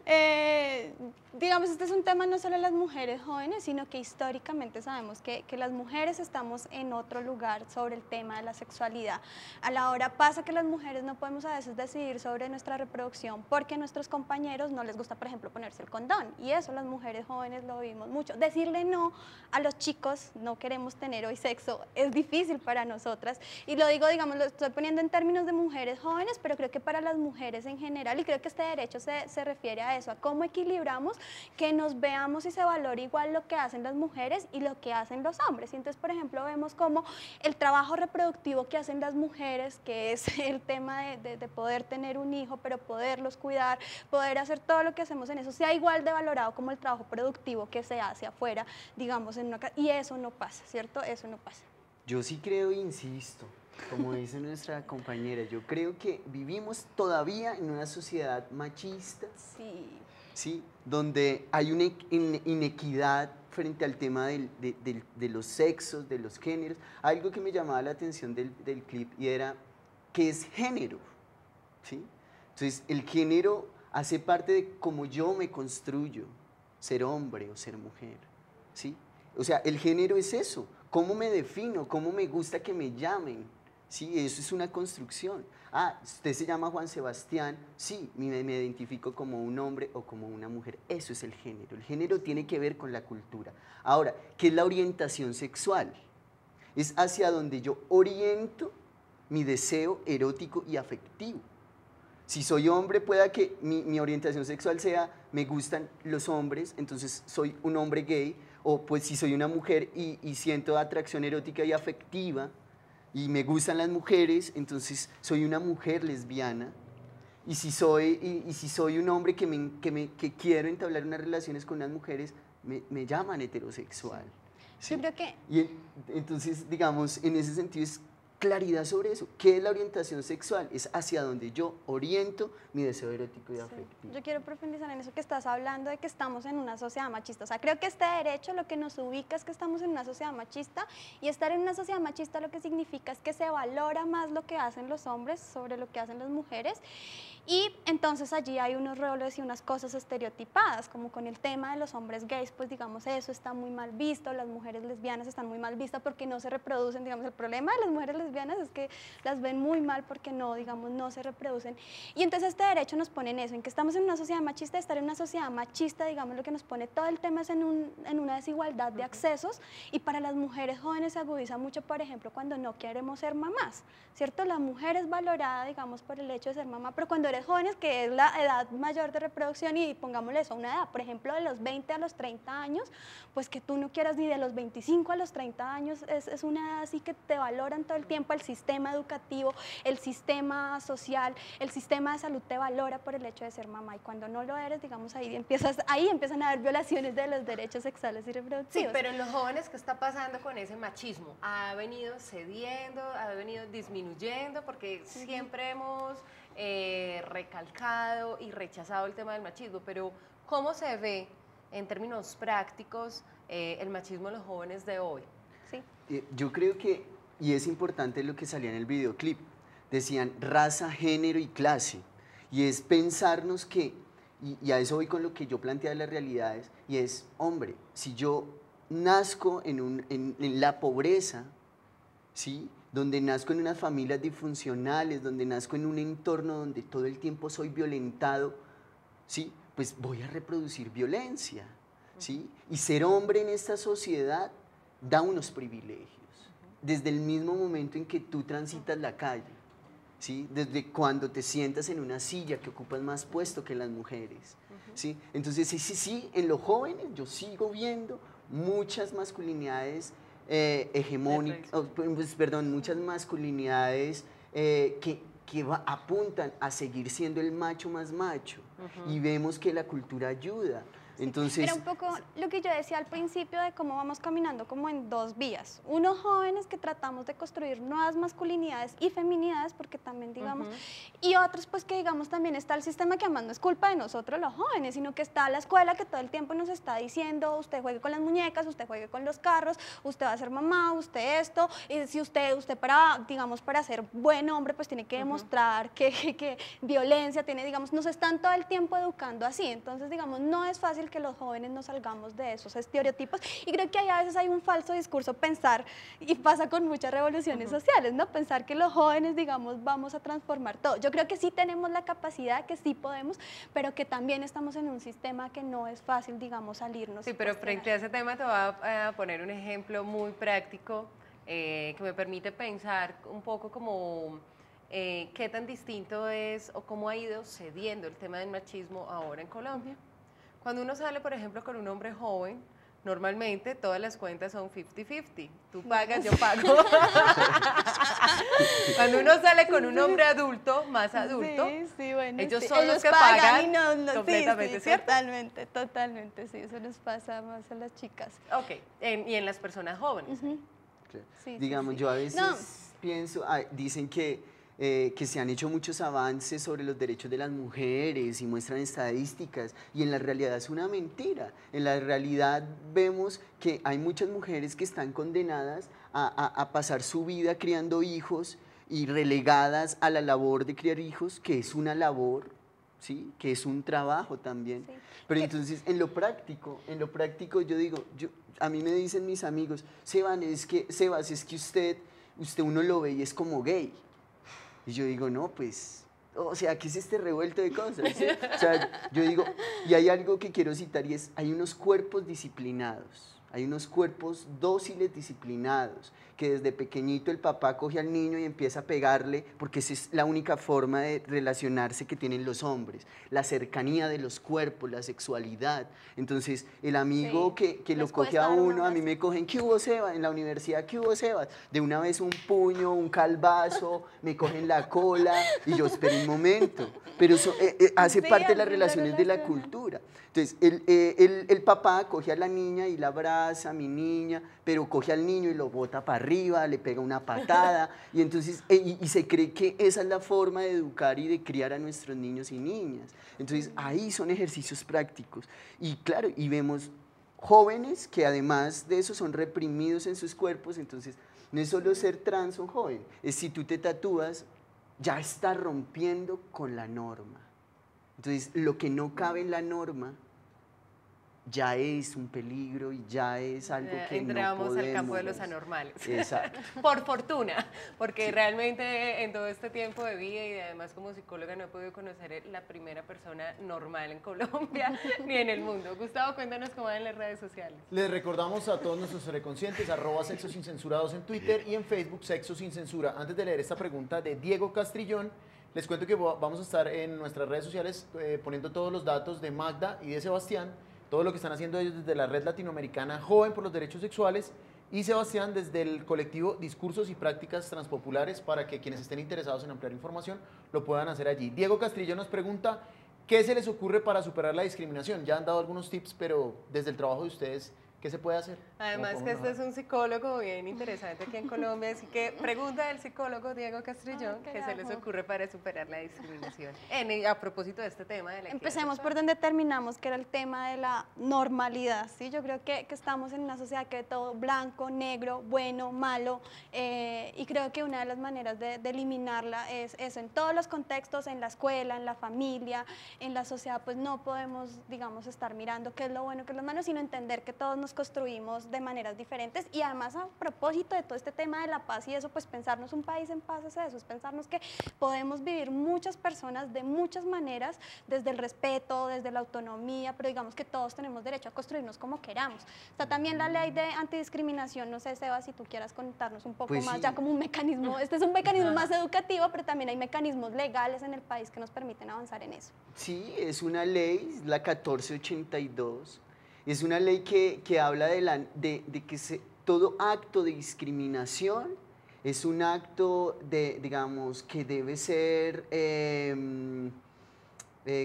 de él. Digamos, este es un tema no solo de las mujeres jóvenes, sino que históricamente sabemos que las mujeres estamos en otro lugar sobre el tema de la sexualidad. A la hora pasa que las mujeres no podemos a veces decidir sobre nuestra reproducción porque a nuestros compañeros no les gusta, por ejemplo, ponerse el condón, y eso las mujeres jóvenes lo vimos mucho. Decirle no a los chicos, no queremos tener hoy sexo, es difícil para nosotras, y lo digo, digamos, lo estoy poniendo en términos de mujeres jóvenes, pero creo que para las mujeres en general, y creo que este derecho se refiere a eso, a cómo equilibramos que nos veamos y se valore igual lo que hacen las mujeres y lo que hacen los hombres. Y entonces, por ejemplo, vemos como el trabajo reproductivo que hacen las mujeres, que es el tema de poder tener un hijo, pero poderlos cuidar, poder hacer todo lo que hacemos en eso, sea igual de valorado como el trabajo productivo que se hace afuera, digamos, en una casa. Y eso no pasa, ¿cierto? Eso no pasa. Yo sí creo, insisto, como dice nuestra compañera, yo creo que vivimos todavía en una sociedad machista. Sí. ¿Sí? Donde hay una inequidad frente al tema de los sexos, de los géneros. Algo que me llamaba la atención del clip y era ¿qué es género? ¿Sí? Entonces, el género hace parte de cómo yo me construyo, ser hombre o ser mujer. ¿Sí? O sea, el género es eso, cómo me defino, cómo me gusta que me llamen. Sí, eso es una construcción. Ah, usted se llama Juan Sebastián, sí, me identifico como un hombre o como una mujer. Eso es el género. El género tiene que ver con la cultura. Ahora, ¿qué es la orientación sexual? Es hacia donde yo oriento mi deseo erótico y afectivo. Si soy hombre, pueda que mi orientación sexual sea, me gustan los hombres, entonces soy un hombre gay, o pues si soy una mujer y siento atracción erótica y afectiva, y me gustan las mujeres, entonces soy una mujer lesbiana. Y si soy un hombre que quiero entablar unas relaciones con unas mujeres, me llaman heterosexual. ¿sí? Yo creo que... Entonces, digamos, en ese sentido es claridad sobre eso. ¿Qué es la orientación sexual? Es hacia donde yo oriento mi deseo erótico y afectivo. Yo quiero profundizar en eso que estás hablando de que estamos en una sociedad machista. O sea, creo que este derecho lo que nos ubica es que estamos en una sociedad machista, y estar en una sociedad machista lo que significa es que se valora más lo que hacen los hombres sobre lo que hacen las mujeres. Y entonces allí hay unos roles y unas cosas estereotipadas, como con el tema de los hombres gays, pues digamos eso está muy mal visto, las mujeres lesbianas están muy mal vistas porque no se reproducen, digamos el problema de las mujeres lesbianas es que las ven muy mal porque no, digamos, no se reproducen. Y entonces este derecho nos pone en eso, en que estamos en una sociedad machista. Estar en una sociedad machista, digamos, lo que nos pone todo el tema es en una desigualdad de accesos, y para las mujeres jóvenes se agudiza mucho, por ejemplo, cuando no queremos ser mamás, ¿cierto? La mujer es valorada, digamos, por el hecho de ser mamá, pero cuando eres jóvenes, que es la edad mayor de reproducción, y pongámosle eso, una edad, por ejemplo, de los 20 a los 30 años, pues que tú no quieras ni de los 25 a los 30 años, es una edad así que te valoran todo el tiempo, el sistema educativo, el sistema social, el sistema de salud te valora por el hecho de ser mamá, y cuando no lo eres, digamos, ahí empiezan a haber violaciones de los derechos sexuales y reproductivos. Sí, pero en los jóvenes, ¿qué está pasando con ese machismo? ¿Ha venido cediendo, ha venido disminuyendo? Porque siempre hemos recalcado y rechazado el tema del machismo, pero ¿cómo se ve en términos prácticos el machismo en los jóvenes de hoy? Sí. Yo creo que, y es importante lo que salía en el videoclip, decían raza, género y clase, y es pensarnos que, y a eso voy con lo que yo planteaba de las realidades, y es, hombre, si yo nazco en la pobreza, ¿sí?, donde nazco en unas familias disfuncionales, donde nazco en un entorno donde todo el tiempo soy violentado, ¿sí?, pues voy a reproducir violencia, ¿sí? Y ser hombre en esta sociedad da unos privilegios, desde el mismo momento en que tú transitas la calle, ¿sí?, desde cuando te sientas en una silla que ocupas más puesto que las mujeres, ¿sí? Entonces, sí, en los jóvenes yo sigo viendo muchas masculinidades hegemónicas, muchas masculinidades que apuntan a seguir siendo el macho más macho, y vemos que la cultura ayuda. Entonces, era un poco lo que yo decía al principio de cómo vamos caminando como en dos vías. Unos jóvenes que tratamos de construir nuevas masculinidades y feminidades, porque también digamos, y otros pues que digamos también está el sistema que además no es culpa de nosotros los jóvenes, sino que está la escuela que todo el tiempo nos está diciendo, usted juegue con las muñecas, usted juegue con los carros, usted va a ser mamá, usted esto, y si usted para, digamos, para ser buen hombre pues tiene que demostrar que violencia tiene, digamos, nos están todo el tiempo educando así. Entonces digamos, no es fácil que los jóvenes nos salgamos de esos estereotipos, y creo que ahí a veces hay un falso discurso pensar, y pasa con muchas revoluciones sociales, ¿no? Pensar que los jóvenes, digamos, vamos a transformar todo. Yo creo que sí tenemos la capacidad, que sí podemos, pero que también estamos en un sistema que no es fácil, digamos, salirnos. Sí, pero frente a ese tema te voy a poner un ejemplo muy práctico que me permite pensar un poco como qué tan distinto es o cómo ha ido cediendo el tema del machismo ahora en Colombia. Cuando uno sale, por ejemplo, con un hombre joven, normalmente todas las cuentas son 50-50. Tú pagas, yo pago. Cuando uno sale con un hombre adulto, más adulto, ellos son los que pagan completamente, ¿cierto? Totalmente, sí, eso nos pasa más a las chicas. Ok, y en las personas jóvenes. Digamos, yo a veces pienso, dicen que se han hecho muchos avances sobre los derechos de las mujeres y muestran estadísticas, y en la realidad es una mentira. En la realidad vemos que hay muchas mujeres que están condenadas a pasar su vida criando hijos y relegadas a la labor de criar hijos, que es una labor, ¿sí?, que es un trabajo también. Sí. Pero entonces, en lo práctico yo digo, a mí me dicen mis amigos, Sebas, es que usted uno lo ve y es como gay. Y yo digo, no, pues, o sea, ¿qué es este revuelto de cosas? O sea, yo digo, y hay algo que quiero citar, y es, hay unos cuerpos disciplinados. Hay unos cuerpos dóciles, disciplinados, que desde pequeñito el papá coge al niño y empieza a pegarle, porque esa es la única forma de relacionarse que tienen los hombres, la cercanía de los cuerpos, la sexualidad. Entonces, el amigo que lo Les coge a cuesta dar un uno, a mí abrazo. me cogen, ¿qué hubo, Sebas? En la universidad, ¿qué hubo, Sebas? De una vez un puño, un calvazo, me cogen la cola, y yo, espero un momento. Pero eso hace Sí, parte de las así la relaciones de la relacionan. cultura. Entonces, el papá coge a la niña y la abraza, mi niña, pero coge al niño y lo bota para arriba, le pega una patada, y entonces y se cree que esa es la forma de educar y de criar a nuestros niños y niñas. Entonces, ahí son ejercicios prácticos. Y claro, y vemos jóvenes que además de eso son reprimidos en sus cuerpos, entonces no es solo ser trans o joven, es si tú te tatúas, ya estás rompiendo con la norma. Entonces, lo que no cabe en la norma ya es un peligro y ya es algo que entramos no podemos. al campo de los anormales. Exacto. Por fortuna, porque realmente en todo este tiempo de vida y además como psicóloga no he podido conocer la primera persona normal en Colombia ni en el mundo. Gustavo, cuéntanos cómo van en las redes sociales. Les recordamos a todos nuestros teleconscientes, @Sexo Sin Censurados en Twitter y en Facebook Sexo Sin Censura. Antes de leer esta pregunta de Diego Castrillón, les cuento que vamos a estar en nuestras redes sociales poniendo todos los datos de Magda y de Sebastián, todo lo que están haciendo ellos desde la Red Latinoamericana Joven por los Derechos Sexuales, y Sebastián desde el colectivo Discursos y Prácticas Transpopulares, para que quienes estén interesados en ampliar información lo puedan hacer allí. Diego Castrillo nos pregunta, ¿qué se les ocurre para superar la discriminación? Ya han dado algunos tips, pero desde el trabajo de ustedes, ¿qué se puede hacer? Además ¿Cómo que podemos este es un psicólogo bien interesante aquí en Colombia, así que pregunta del psicólogo Diego Castrillón, Ay, ¿qué se les carajo. ocurre para superar la discriminación? A propósito de este tema de la equidad Empecemos por sexual. donde terminamos, que era el tema de la normalidad, ¿sí? Yo creo que estamos en una sociedad que ve todo blanco, negro, bueno, malo, y creo que una de las maneras de eliminarla es eso, en todos los contextos, en la escuela, en la familia, en la sociedad, pues no podemos, digamos, estar mirando qué es lo bueno, qué es lo malo, sino entender que todos nos construimos de maneras diferentes, y además a propósito de todo este tema de la paz y eso, pues pensarnos un país en paz es eso, es pensarnos que podemos vivir muchas personas de muchas maneras, desde el respeto, desde la autonomía, pero digamos que todos tenemos derecho a construirnos como queramos. Está también la ley de antidiscriminación, no sé, Seba, si tú quieras contarnos un poco Pues más, sí. ya como un mecanismo, este es un mecanismo más educativo, pero también hay mecanismos legales en el país que nos permiten avanzar en eso. Sí, es una ley, la 1482. Es una ley que habla de que todo acto de discriminación es un acto digamos, que debe ser,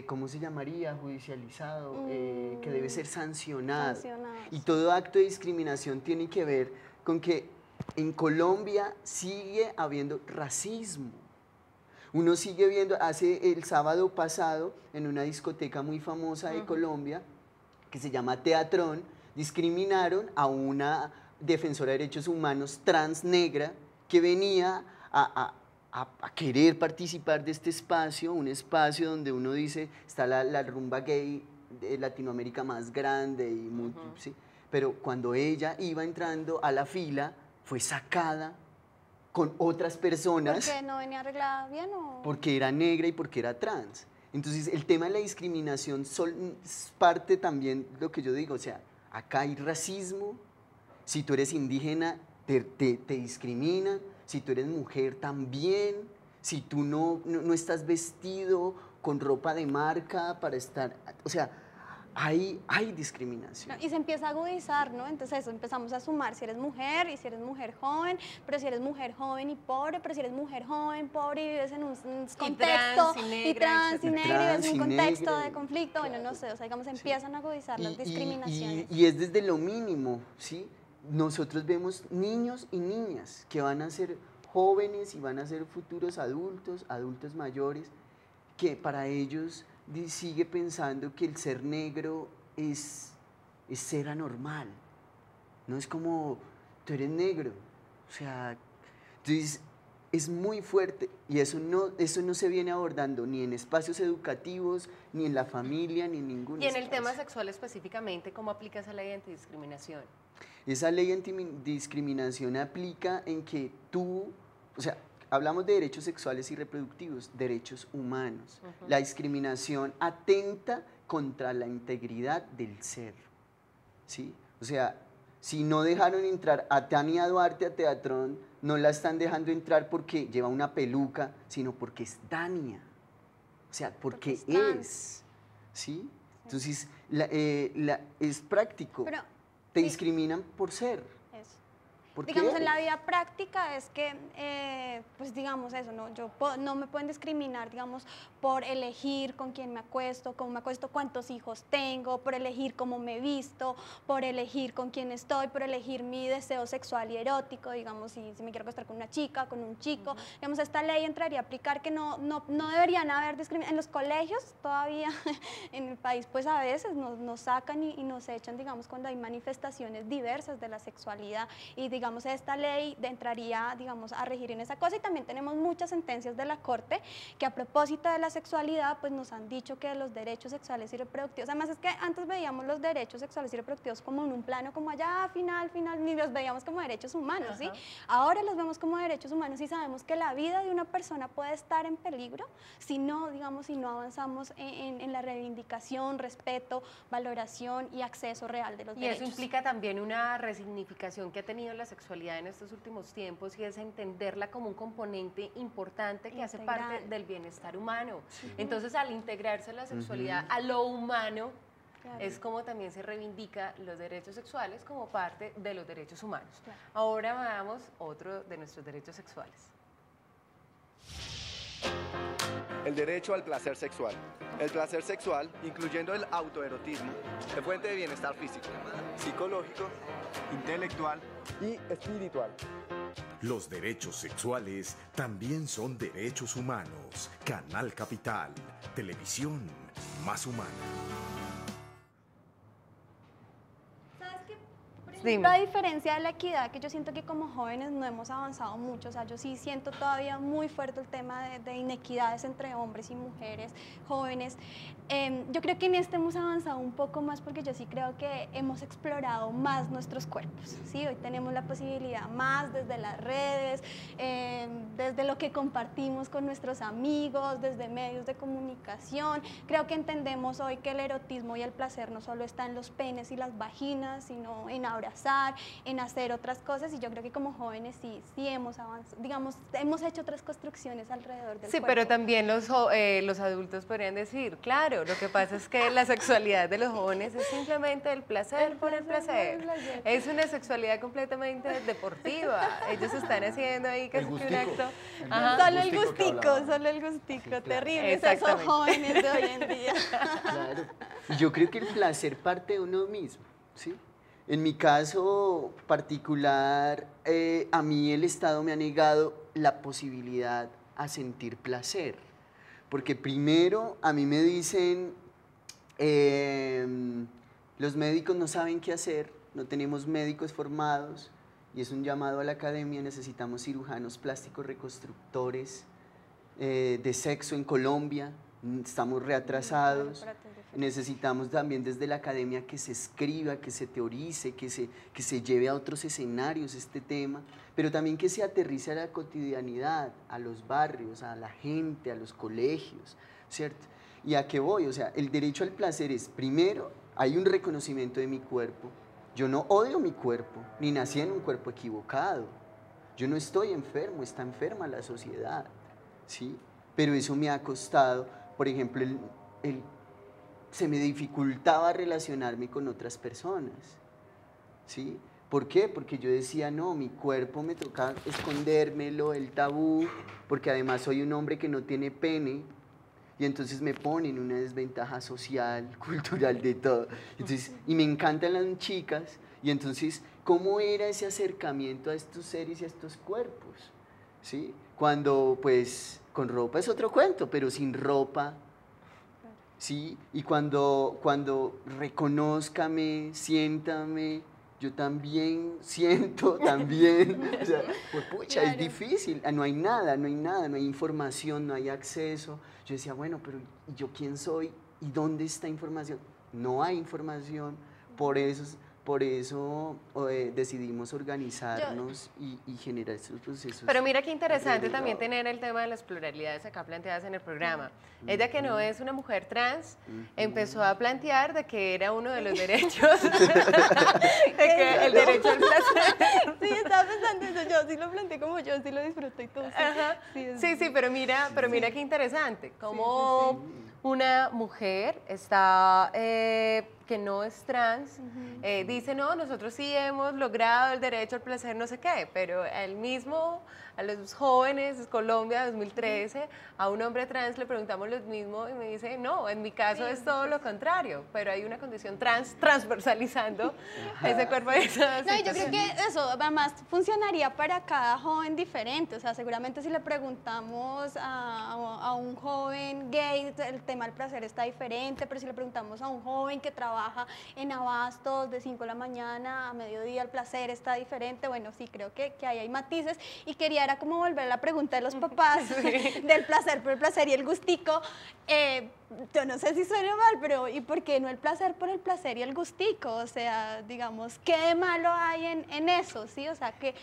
¿cómo se llamaría? Judicializado, que debe ser sancionado. Y todo acto de discriminación tiene que ver con que en Colombia sigue habiendo racismo. Uno sigue viendo, hace el sábado pasado, en una discoteca muy famosa de Colombia, que se llama Teatrón, discriminaron a una defensora de derechos humanos trans negra que venía a querer participar de este espacio, un espacio donde uno dice, está la rumba gay de Latinoamérica más grande, y ¿sí? Pero cuando ella iba entrando a la fila, fue sacada con otras personas. ¿Por qué no venía arreglada bien o...? Porque era negra y porque era trans. Entonces, el tema de la discriminación es parte también de lo que yo digo, o sea, acá hay racismo, si tú eres indígena te discriminan, si tú eres mujer también, si tú no estás vestido con ropa de marca para estar, o sea, hay discriminación. Y se empieza a agudizar, ¿no? Entonces eso, empezamos a sumar si eres mujer y si eres mujer joven, pero si eres mujer joven y pobre, pero si eres mujer joven, pobre y vives en un contexto, trans y negra, y trans y negra, y vives en un contexto negra, de conflicto, bueno, no sé, o sea, digamos, empiezan a agudizar las discriminaciones. Y es desde lo mínimo, ¿sí? Nosotros vemos niños y niñas que van a ser jóvenes y van a ser futuros adultos, adultos mayores, que para ellos sigue pensando que el ser negro es ser anormal. No es como, tú eres negro. O sea, entonces es muy fuerte y eso no se viene abordando ni en espacios educativos, ni en la familia, ni en ningún Y en el espacio. tema sexual específicamente, ¿cómo aplica esa ley de antidiscriminación? Esa ley antidiscriminación aplica en que tú, o sea, hablamos de derechos sexuales y reproductivos, derechos humanos. La discriminación atenta contra la integridad del ser, ¿sí? O sea, Si no dejaron entrar a Tania Duarte a Teatrón, no la están dejando entrar porque lleva una peluca, sino porque es Tania. O sea, porque es. ¿Sí? Entonces, es práctico. Pero, te discriminan por ser. Eso. ¿Por Digamos, qué en la eres? vida práctica es que, pues digamos eso, ¿no? No me pueden discriminar, digamos, por elegir con quién me acuesto, cómo me acuesto, cuántos hijos tengo, por elegir cómo me visto, por elegir con quién estoy, por elegir mi deseo sexual y erótico, digamos, si me quiero acostar con una chica, con un chico. Digamos, esta ley entraría a aplicar que no deberían haber discriminación. En los colegios todavía, en el país, pues a veces nos sacan y nos echan, digamos, cuando hay manifestaciones diversas de la sexualidad y, digamos, esta ley entraría, digamos, a regir en esa cosa. Y también tenemos muchas sentencias de la Corte que, a propósito de la sexualidad, pues nos han dicho que los derechos sexuales y reproductivos, además es que antes veíamos los derechos sexuales y reproductivos como en un plano como allá, final, ni los veíamos como derechos humanos, ¿sí? Ahora los vemos como derechos humanos y sabemos que la vida de una persona puede estar en peligro si no, digamos, si no avanzamos en la reivindicación, respeto, valoración y acceso real de los derechos. Y eso implica también una resignificación que ha tenido la sexualidad en estos últimos tiempos, y es entenderla como un componente importante que hace parte del bienestar humano. Entonces, al integrarse la sexualidad a lo humano, es como también se reivindica los derechos sexuales como parte de los derechos humanos. Ahora veamos otro de nuestros derechos sexuales. El derecho al placer sexual. El placer sexual, incluyendo el autoerotismo, es fuente de bienestar físico, psicológico, intelectual y espiritual. Los derechos sexuales también son derechos humanos. Canal Capital, televisión más humana. A diferencia de la equidad, que yo siento que como jóvenes no hemos avanzado mucho, o sea, yo sí siento todavía muy fuerte el tema de inequidades entre hombres y mujeres jóvenes. Yo creo que en este hemos avanzado un poco más porque yo sí creo que hemos explorado más nuestros cuerpos, ¿sí? Hoy tenemos la posibilidad más desde las redes, desde lo que compartimos con nuestros amigos, desde medios de comunicación. Creo que entendemos hoy que el erotismo y el placer no solo está en los penes y las vaginas, sino en abrazar, en hacer otras cosas, y yo creo que como jóvenes sí hemos avanzado, digamos, hemos hecho otras construcciones alrededor del cuerpo. Pero también los adultos podrían decir, claro, lo que pasa es que la sexualidad de los jóvenes es simplemente el placer por el placer. Es una sexualidad completamente deportiva. Ellos están haciendo ahí casi que un acto. Solo el gustico, terrible, esos jóvenes de hoy en día. Claro. Y yo creo que el placer parte de uno mismo, ¿sí? En mi caso particular, a mí el Estado me ha negado la posibilidad a sentir placer. Porque primero a mí me dicen, los médicos no saben qué hacer, no tenemos médicos formados, y es un llamado a la academia, necesitamos cirujanos plásticos reconstructores de sexo en Colombia, estamos reatrasados. Necesitamos también desde la academia que se escriba, que se teorice, que se lleve a otros escenarios este tema, pero también que se aterrice a la cotidianidad, a los barrios, a la gente, a los colegios, ¿cierto? ¿Y a qué voy? O sea, el derecho al placer es, primero, hay un reconocimiento de mi cuerpo. Yo no odio mi cuerpo, ni nací en un cuerpo equivocado. Yo no estoy enfermo, está enferma la sociedad, ¿sí? Pero eso me ha costado, por ejemplo, se me dificultaba relacionarme con otras personas, ¿sí? ¿Por qué? Porque yo decía, no, mi cuerpo me toca escondérmelo, el tabú, porque además soy un hombre que no tiene pene, y entonces me ponen una desventaja social, cultural, de todo. Entonces, y me encantan las chicas, y entonces, ¿cómo era ese acercamiento a estos seres y a estos cuerpos? ¿Sí? Cuando, pues, con ropa es otro cuento, pero sin ropa, ¿sí? Y cuando reconózcame, siéntame, yo también siento, también, o sea, pues pucha, claro. Es difícil, no hay nada, no hay información, no hay acceso. Yo decía, bueno, pero ¿yo quién soy? ¿Y dónde está información? No hay información, por eso por eso decidimos organizarnos y generar estos procesos. Pero mira qué interesante también tener el tema de las pluralidades acá planteadas en el programa. Ella, que no es una mujer trans, empezó a plantear de que era uno de los derechos, de que el derecho al placer. Sí, estaba pensando eso, yo sí lo planteé como yo, sí lo disfruto y todo. Sí, pero mira qué interesante, como una mujer está, que no es trans, dice, no, nosotros sí hemos logrado el derecho al placer, no sé qué, pero él mismo, a los jóvenes, Colombia 2013, a un hombre trans le preguntamos lo mismo y me dice, no, en mi caso es todo lo contrario, pero hay una condición transversalizando ese cuerpo y esa No, y yo creo que eso además funcionaría para cada joven diferente, o sea, seguramente si le preguntamos a un joven gay, el tema del placer está diferente, pero si le preguntamos a un joven que trabaja en abastos de 5 de la mañana a mediodía, el placer está diferente. Bueno, sí, creo que ahí hay matices, y quería era como volver a la pregunta de los papás del placer por el placer y el gustico. Yo no sé si suena mal, pero ¿y por qué no el placer por el placer y el gustico? O sea, digamos, ¿qué de malo hay en eso? ¿Sí? O sea, ¿qué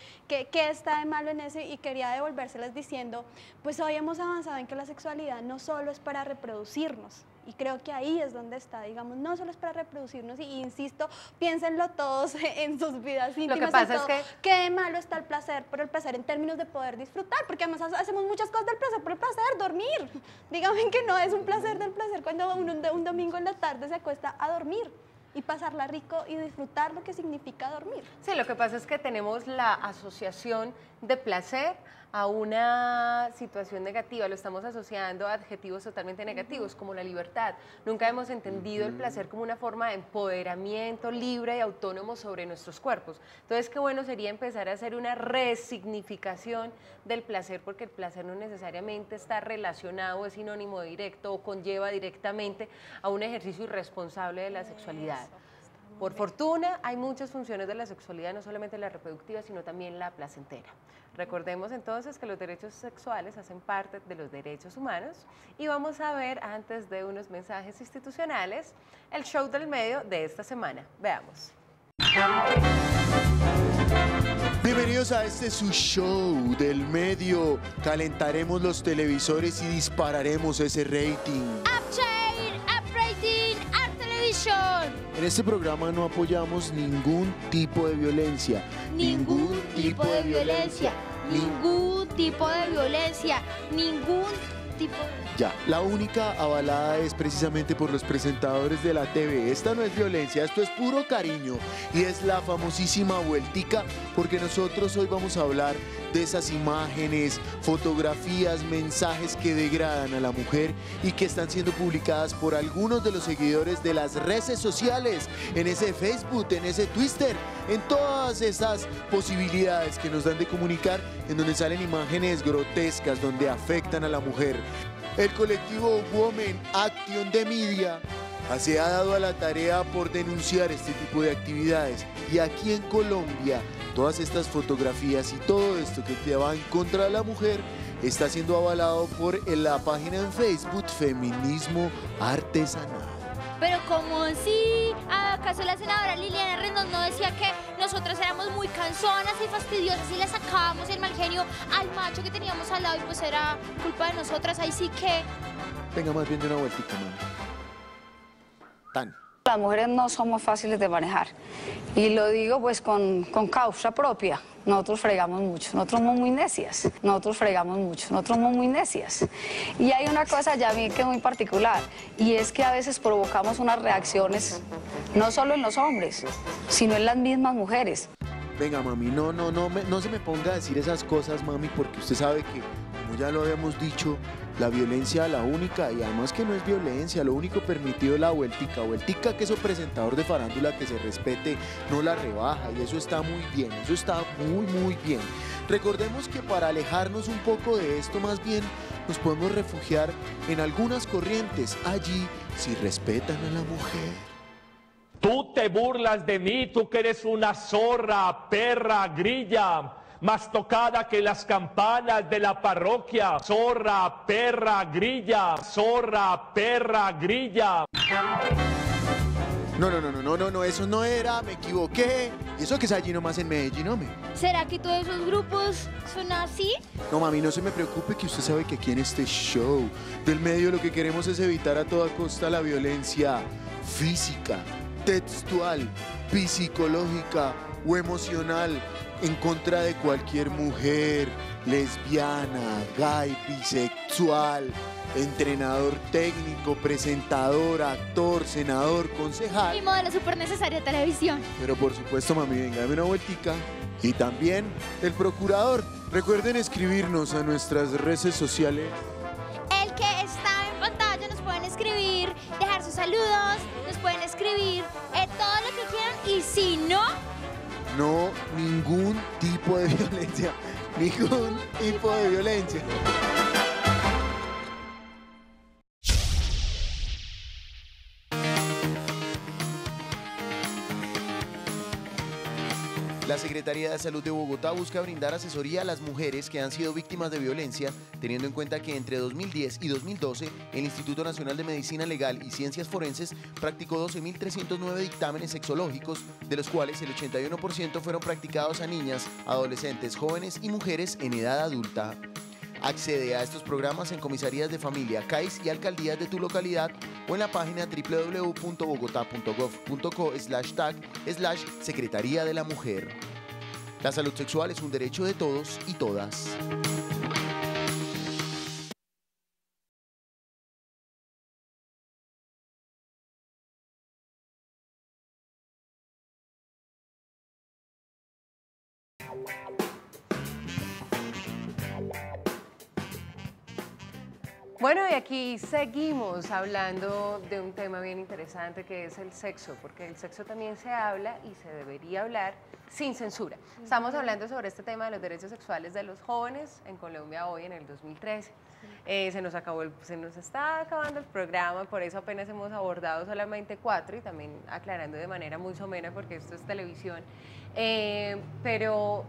está de malo en eso? Y quería devolvérseles diciendo, pues hoy hemos avanzado en que la sexualidad no solo es para reproducirnos, y creo que ahí es donde está, digamos, no solo es para reproducirnos, y insisto, piénsenlo todos en sus vidas íntimas. Lo que pasa es que ¿qué de malo está el placer por el placer en términos de poder disfrutar? Porque además hacemos muchas cosas del placer por el placer, dormir. Díganme que no es un placer del placer cuando un domingo en la tarde se acuesta a dormir y pasarla rico y disfrutar lo que significa dormir. Sí, lo que pasa es que tenemos la asociación de placer a una situación negativa, lo estamos asociando a adjetivos totalmente negativos, como la libertad. Nunca hemos entendido el placer como una forma de empoderamiento libre y autónomo sobre nuestros cuerpos. Entonces, qué bueno sería empezar a hacer una resignificación del placer, porque el placer no necesariamente está relacionado, es sinónimo directo o conlleva directamente a un ejercicio irresponsable de la sexualidad. Por fortuna, hay muchas funciones de la sexualidad, no solamente la reproductiva, sino también la placentera. Recordemos entonces que los derechos sexuales hacen parte de los derechos humanos, y vamos a ver, antes de unos mensajes institucionales, el show del medio de esta semana. Veamos. Bienvenidos a este su show del medio. Calentaremos los televisores y dispararemos ese rating. En este programa no apoyamos ningún tipo de violencia. Ningún tipo de violencia. Ningún tipo de violencia. Ningún tipo de... Ya, la única avalada es precisamente por los presentadores de la TV. Esta no es violencia, esto es puro cariño. Y es la famosísima vueltica, porque nosotros hoy vamos a hablar de esas imágenes, fotografías, mensajes que degradan a la mujer y que están siendo publicadas por algunos de los seguidores de las redes sociales, en ese Facebook, en ese Twitter, en todas esas posibilidades que nos dan de comunicar, en donde salen imágenes grotescas, donde afectan a la mujer. El colectivo Women Action de Media se ha dado a la tarea por denunciar este tipo de actividades, y aquí en Colombia todas estas fotografías y todo esto que va en contra de la mujer está siendo avalado por la página en Facebook Feminismo Artesanal. Pero ¿cómo así? ¿Acaso la senadora Liliana Rendón no decía que nosotras éramos muy cansonas y fastidiosas y le sacábamos el mal genio al macho que teníamos al lado, y pues era culpa de nosotras? Ahí sí que... Venga, más bien de una vueltita, mami. Tan. Las mujeres no somos fáciles de manejar, y lo digo pues con causa propia. Nosotros fregamos mucho, nosotros somos muy necias, Y hay una cosa ya a mí que es muy particular, y es que a veces provocamos unas reacciones, no solo en los hombres, sino en las mismas mujeres. Venga, mami, no se me ponga a decir esas cosas, mami, porque usted sabe que, como ya lo habíamos dicho, la violencia, la única, y además que no es violencia, lo único permitido es la vueltica. Vueltica, que es un presentador de farándula que se respete, no la rebaja, y eso está muy bien, eso está muy bien. Recordemos que para alejarnos un poco de esto, más bien nos podemos refugiar en algunas corrientes. Allí sí respetan a la mujer. Tú te burlas de mí, tú que eres una zorra, perra, grilla, más tocada que las campanas de la parroquia. Zorra, perra, grilla, zorra, perra, grilla. No, eso no era, me equivoqué. Y eso que es allí nomás en Medellín, hombre. ¿Será que todos esos grupos son así? No, mami, no se me preocupe, que usted sabe que aquí en este show del medio lo que queremos es evitar a toda costa la violencia física, textual, psicológica o emocional en contra de cualquier mujer, lesbiana, gay, bisexual, entrenador técnico, presentador, actor, senador, concejal. Y modelo súper necesario de televisión. Pero por supuesto, mami, venga, dame una vueltica. Y también el procurador. Recuerden escribirnos a nuestras redes sociales. El que está en pantalla nos pueden escribir, dejar sus saludos, nos pueden escribir todo lo que quieran y si no... No, ningún tipo de violencia. Ningún tipo de violencia. La Secretaría de Salud de Bogotá busca brindar asesoría a las mujeres que han sido víctimas de violencia, teniendo en cuenta que entre 2010 y 2012 el Instituto Nacional de Medicina Legal y Ciencias Forenses practicó 12.309 dictámenes sexológicos, de los cuales el 81% fueron practicados a niñas, adolescentes, jóvenes y mujeres en edad adulta. Accede a estos programas en comisarías de familia, CAIS y alcaldías de tu localidad o en la página www.bogotá.gov.co/tag/Secretaría de la Mujer. La salud sexual es un derecho de todos y todas. Bueno, y aquí seguimos hablando de un tema bien interesante que es el sexo, porque el sexo también se habla y se debería hablar sin censura. Estamos hablando sobre este tema de los derechos sexuales de los jóvenes en Colombia hoy en el 2013. Se nos está acabando el programa, por eso apenas hemos abordado solamente 4 y también aclarando de manera muy somera porque esto es televisión. Pero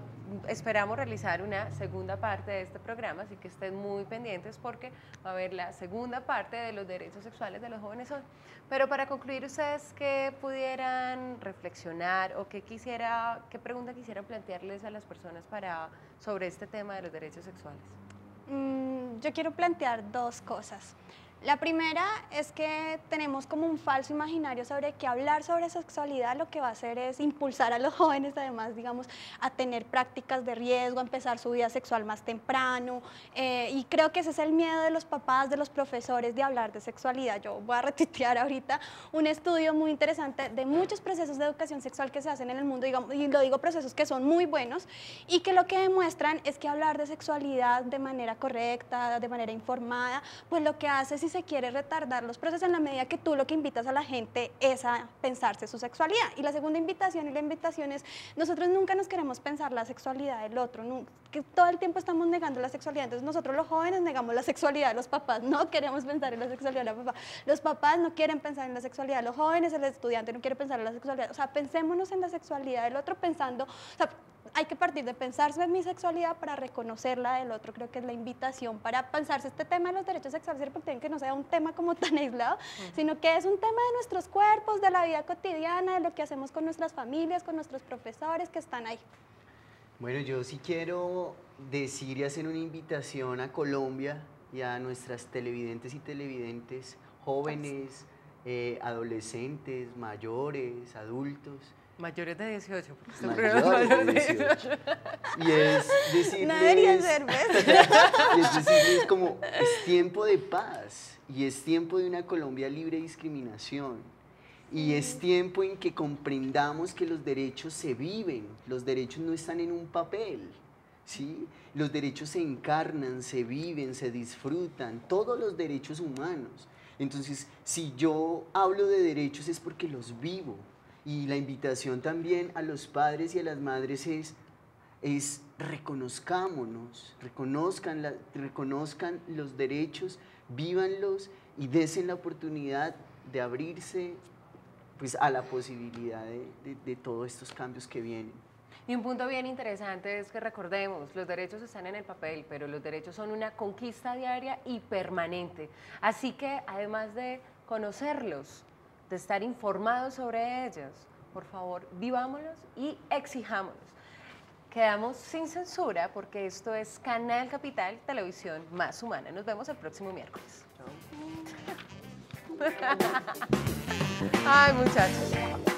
esperamos realizar una segunda parte de este programa, así que estén muy pendientes porque va a haber la segunda parte de los derechos sexuales de los jóvenes hoy. Pero para concluir, ustedes qué pudieran reflexionar o qué pregunta quisieran plantearles a las personas sobre este tema de los derechos sexuales. Yo quiero plantear 2 cosas. La primera es que tenemos como un falso imaginario sobre que hablar sobre sexualidad lo que va a hacer es impulsar a los jóvenes, además, digamos, a tener prácticas de riesgo, a empezar su vida sexual más temprano. Y creo que ese es el miedo de los papás, de los profesores, de hablar de sexualidad. Yo voy a retuitear ahorita un estudio muy interesante de muchos procesos de educación sexual que se hacen en el mundo, digamos, y lo digo procesos que son muy buenos y que lo que demuestran es que hablar de sexualidad de manera correcta, de manera informada, pues lo que hace es se quiere retardar los procesos en la medida que tú lo que invitas a la gente es a pensarse su sexualidad. Y la segunda invitación es, nosotros nunca nos queremos pensar la sexualidad del otro, que todo el tiempo estamos negando la sexualidad. Entonces nosotros los jóvenes negamos la sexualidad de los papás, no queremos pensar en la sexualidad de los papás no quieren pensar en la sexualidad de los jóvenes, el estudiante no quiere pensar en la sexualidad, o sea, pensémonos en la sexualidad del otro pensando, o sea, hay que partir de pensarse en mi sexualidad para reconocerla del otro. Creo que es la invitación para pensarse este tema de los derechos sexuales y reproductivos, que no sea un tema como tan aislado, sino que es un tema de nuestros cuerpos, de la vida cotidiana, de lo que hacemos con nuestras familias, con nuestros profesores que están ahí. Bueno, yo sí quiero decir y hacer una invitación a Colombia y a nuestras televidentes y televidentes, jóvenes, adolescentes, mayores, adultos. Mayores de 18, porque este programa es mayor de 18. Y es decirles... No deberían ser, ¿ves? Y es decirles como, es tiempo de paz y es tiempo de una Colombia libre de discriminación. Y es tiempo en que comprendamos que los derechos se viven, los derechos no están en un papel, ¿sí? Los derechos se encarnan, se viven, se disfrutan, todos los derechos humanos. Entonces, si yo hablo de derechos es porque los vivo. Y la invitación también a los padres y a las madres es reconozcámonos, reconozcan los derechos, vívanlos y desen la oportunidad de abrirse pues, a la posibilidad de todos estos cambios que vienen. Y un punto bien interesante es que recordemos, los derechos están en el papel, pero los derechos son una conquista diaria y permanente. Así que además de conocerlos, de estar informados sobre ellos. Por favor, vivámoslos y exijámoslos. Quedamos sin censura porque esto es Canal Capital, televisión más humana. Nos vemos el próximo miércoles. Ay, muchachos.